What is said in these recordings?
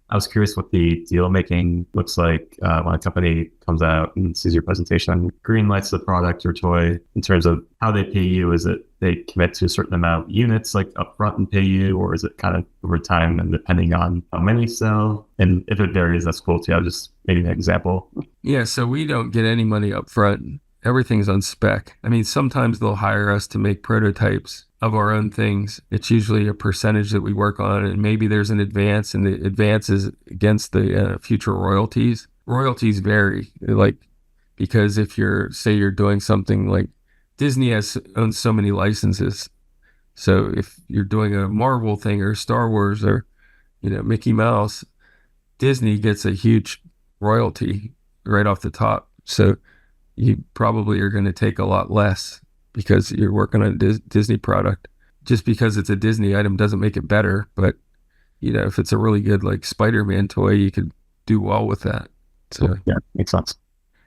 I was curious what the deal making looks like when a company comes out and sees your presentation and green lights the product or toy in terms of how they pay you. Is it they commit to a certain amount of units like upfront and pay you, or is it kind of over time and depending on how many sell? And if it varies, that's cool too. I'll just maybe an example. Yeah, so we don't get any money up front. Everything's on spec. I mean, sometimes they'll hire us to make prototypes of our own things. It's usually a percentage that we work on, and maybe there's an advance, and the advance is against the future royalties. Royalties vary, like because if say you're doing something like Disney owns so many licenses. So if you're doing a Marvel thing or Star Wars or Mickey Mouse, Disney gets a huge royalty right off the top. So you probably are going to take a lot less because you're working on a Disney product. Just because it's a Disney item doesn't make it better. But, if it's a really good like Spider-Man toy, you could do well with that. So Yeah, makes sense.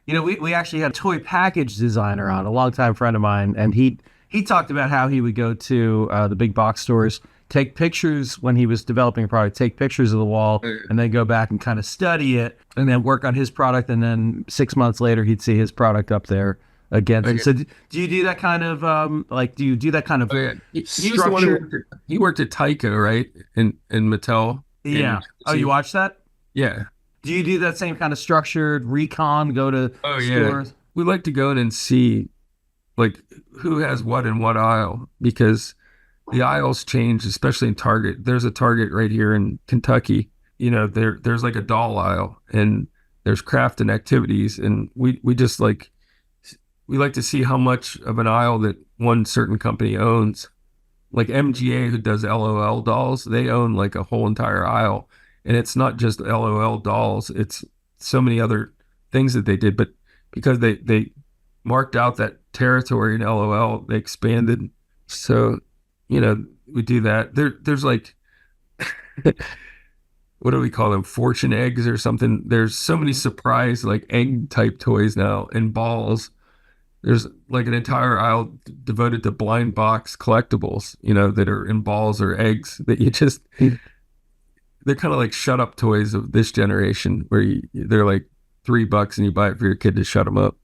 We actually had a toy package designer on, a longtime friend of mine, and he talked about how he would go to the big box stores, take pictures when he was developing a product, take pictures of the wall, and then go back and kind of study it, and then work on his product, and then 6 months later he'd see his product up there against it. So do you do that kind of do you do that kind of he was the one he worked at Tyco, right? In Mattel. Yeah. Oh, you watched that? Yeah. Do you do that same kind of structured recon, go to stores? We like to go in and see like who has what in what aisle, because the aisles change, especially in Target. There's a Target right here in Kentucky. There's like a doll aisle, and there's craft and activities, and we just we like to see how much of an aisle that one certain company owns. Like MGA, who does LOL dolls, they own like a whole entire aisle. And it's not just LOL dolls, it's so many other things that they did. But because they marked out that territory in LOL, they expanded. So, we do that. There's like, what do we call them? Fortune eggs or something. There's so many surprise like egg type toys now and balls. There's like an entire aisle devoted to blind box collectibles, that are in balls or eggs that you just, they're kind of like shut up toys of this generation where they're like $3 and you buy it for your kid to shut them up.